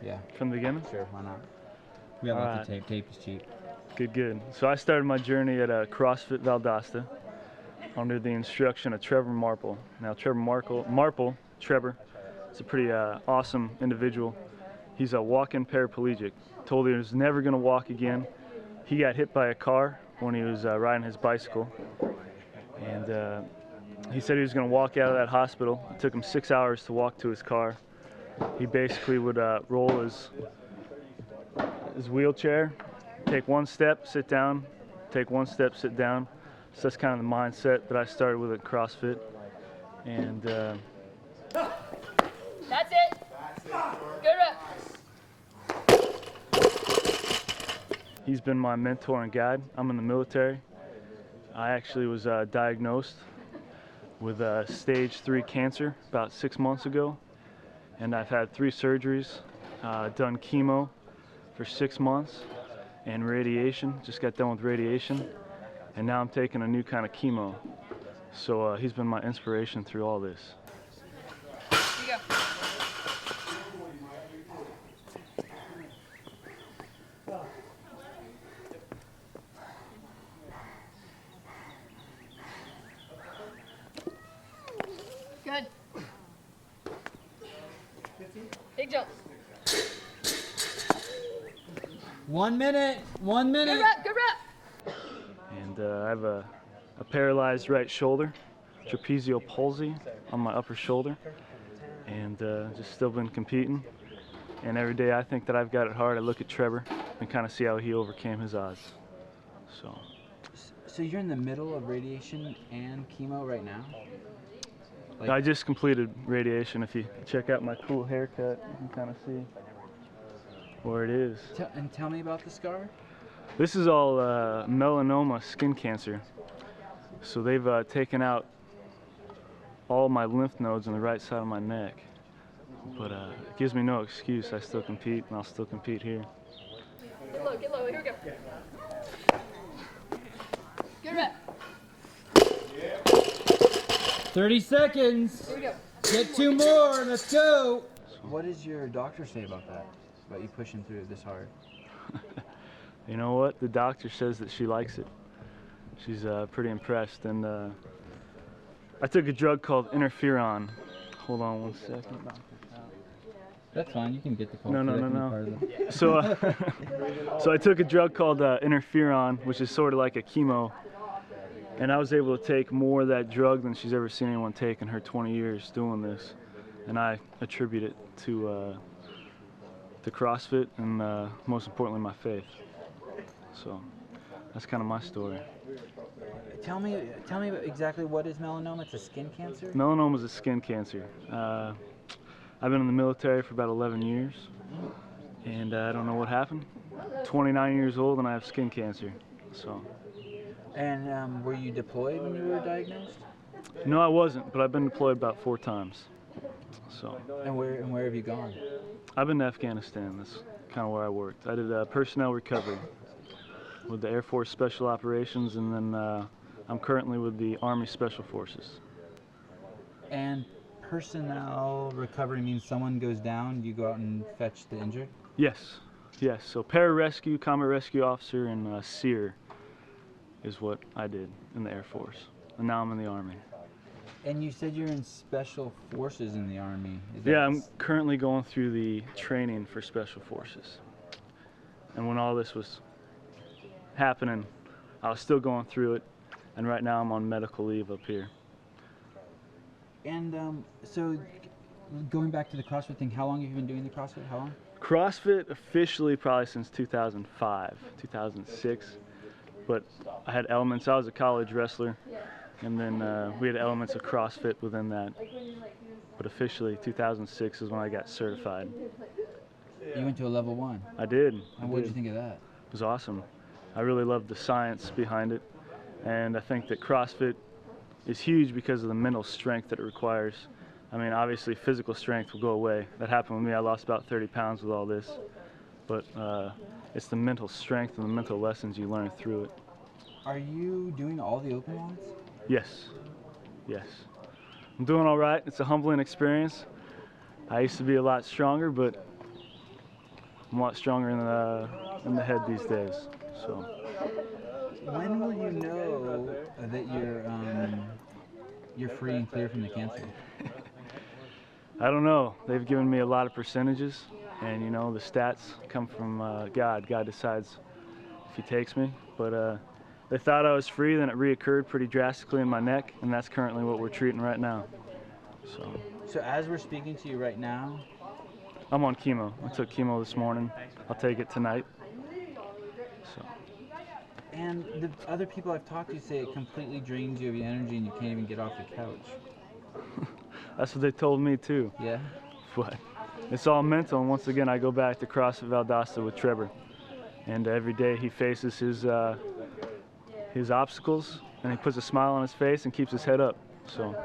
Yeah. From the beginning? Sure, why not? We got lots of tape. Tape is cheap. Good, good. So I started my journey at CrossFit Valdosta under the instruction of Trevor Marple. Now Trevor, is a pretty awesome individual. He's a walk-in paraplegic. Told he was never going to walk again. He got hit by a car when he was riding his bicycle. And he said he was going to walk out of that hospital. It took him 6 hours to walk to his car. He basically would roll his wheelchair, take one step, sit down, take one step, sit down. So that's kind of the mindset that I started with at CrossFit. And that's it. Good rep. He's been my mentor and guide. I'm in the military. I actually was diagnosed with stage 3 cancer about 6 months ago. And I've had 3 surgeries, done chemo for 6 months, and radiation. Just got done with radiation. And now I'm taking a new kind of chemo. So he's been my inspiration through all this. Here you go. Good. Big jump. 1 minute. 1 minute. Good rep. Good rep. And I have a paralyzed right shoulder, trapezial palsy on my upper shoulder, and just still been competing. And every day I think that I've got it hard. I look at Trevor and kind of see how he overcame his odds. So you're in the middle of radiation and chemo right now? Like, I just completed radiation. If you check out my cool haircut, you can kind of see where it is. and tell me about the scar. This is all melanoma skin cancer. So they've taken out all my lymph nodes on the right side of my neck. But it gives me no excuse. I still compete, and I'll still compete here. Get low. Get low. Here we go. Good rep. 30 seconds. Here we go. Get 2 more. Let's go. What does your doctor say about that? About you pushing through this hard? You know what? The doctor says that she likes it. She's pretty impressed. And I took a drug called interferon. Hold on 1 second. That's fine. You can get the call. No. So, so I took a drug called interferon, which is sort of like a chemo. And I was able to take more of that drug than she's ever seen anyone take in her 20 years doing this. And I attribute it to CrossFit and most importantly my faith. So that's kind of my story. Tell me exactly what is melanoma. It's a skin cancer? Melanoma is a skin cancer. I've been in the military for about 11 years, and I don't know what happened. 29 years old and I have skin cancer. So. And were you deployed when you were diagnosed? No, I wasn't, but I've been deployed about 4 times. So. And where have you gone? I've been to Afghanistan. That's kind of where I worked. I did personnel recovery with the Air Force Special Operations, and then I'm currently with the Army Special Forces. And personnel recovery means someone goes down, you go out and fetch the injured? Yes, yes. So pararescue, combat rescue officer, and SEER is what I did in the Air Force. And now I'm in the Army. And you said you're in Special Forces in the Army. Yeah, I'm currently going through the training for Special Forces. And when all this was happening, I was still going through it. And right now I'm on medical leave up here. And so, going back to the CrossFit thing, how long have you been doing the CrossFit? How long? CrossFit officially probably since 2005, 2006. But I had elements. I was a college wrestler, and then we had elements of CrossFit within that. But officially, 2006 is when I got certified. You went to a level 1. I did. And what did you think of that? It was awesome. I really loved the science behind it, and I think that CrossFit is huge because of the mental strength that it requires. I mean, obviously physical strength will go away. That happened with me. I lost about 30 pounds with all this. But it's the mental strength and the mental lessons you learn through it. Are you doing all the open ones? Yes. Yes. I'm doing all right. It's a humbling experience. I used to be a lot stronger, but I'm a lot stronger in the head these days. So When will you know that you're free and clear from the cancer? I don't know. They've given me a lot of percentages, and you know the stats come from God. God decides if He takes me. But they thought I was free, then it reoccurred pretty drastically in my neck, and that's currently what we're treating right now. So as we're speaking to you right now, I'm on chemo. I took chemo this morning. I'll take it tonight. So. and the other people I've talked to say it completely drains you of your energy and you can't even get off the couch. That's what they told me too. Yeah? But it's all mental, and once again I go back to CrossFit Valdosta with Trevor. And every day he faces his obstacles, and he puts a smile on his face and keeps his head up. So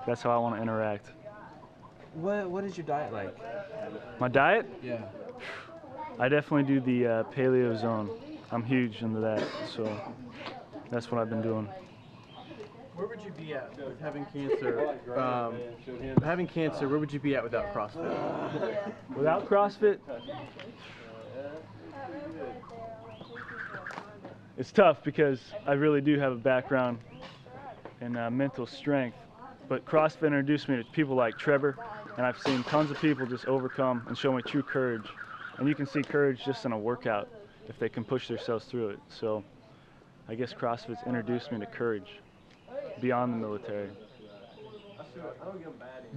that's how I want to interact. What is your diet like? My diet? Yeah. I definitely do the paleo zone. I'm huge into that, so that's what I've been doing. Where would you be at with having cancer? Having cancer, where would you be at without CrossFit? Without CrossFit, it's tough because I really do have a background in mental strength. But CrossFit introduced me to people like Trevor, and I've seen tons of people just overcome and show me true courage. And you can see courage just in a workout if they can push themselves through it. So I guess CrossFit's introduced me to courage beyond the military.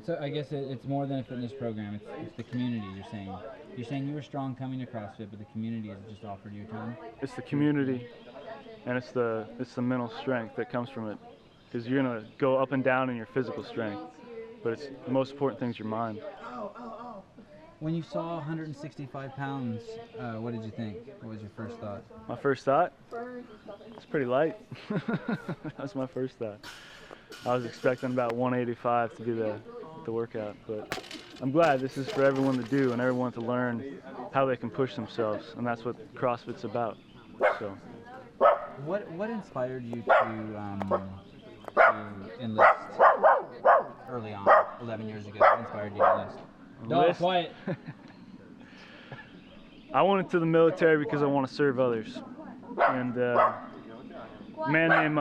So I guess it's more than a fitness program. It's the community. You're saying you were strong coming to CrossFit, but the community has just offered you a ton. It's the community, and it's the mental strength that comes from it. Because you're gonna go up and down in your physical strength, but it's the most important thing is your mind. When you saw 165 pounds, what did you think? What was your first thought? My first thought? It's pretty light. That's my first thought. I was expecting about 185 to be the workout, but I'm glad this is for everyone to do and everyone to learn how they can push themselves, and that's what CrossFit's about. So. What inspired you to enlist early on, 11 years ago? What inspired you to enlist? Enlist? Quiet. I went into the military because I want to serve others. And a man named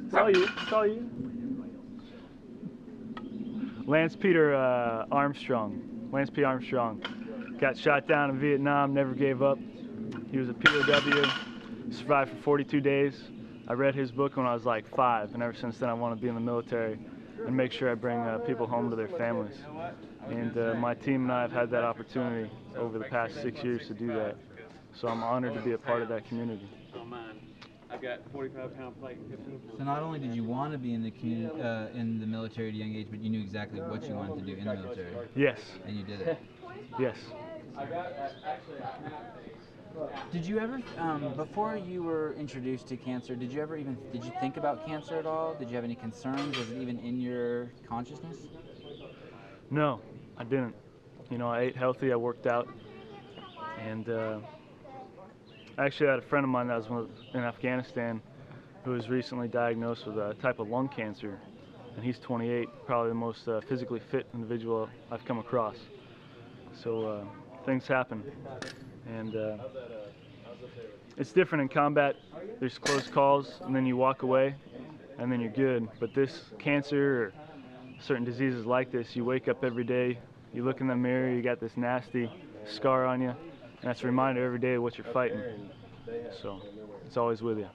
it's all you. Lance P. Armstrong got shot down in Vietnam, never gave up. He was a POW, survived for 42 days. I read his book when I was like 5, and ever since then I want to be in the military and make sure I bring people home to their families. And my team and I have had that opportunity over the past 6 years to do that. So I'm honored to be a part of that community. I've got 45-pound plate and 15. So not only did you want to be in the military at a young age, but you knew exactly what you wanted to do in the military. Yes. And you did it. Yes. Did you ever, before you were introduced to cancer, did you think about cancer at all? Did you have any concerns? Was it even in your consciousness? No, I didn't. You know, I ate healthy, I worked out, and I actually had a friend of mine that was in Afghanistan who was recently diagnosed with a type of lung cancer, and he's 28, probably the most physically fit individual I've come across. So things happen, and it's different in combat. There's close calls, and then you walk away, and then you're good. But this cancer or certain diseases like this, you wake up every day, you look in the mirror, you got this nasty scar on you, and that's a reminder every day of what you're fighting. So it's always with you.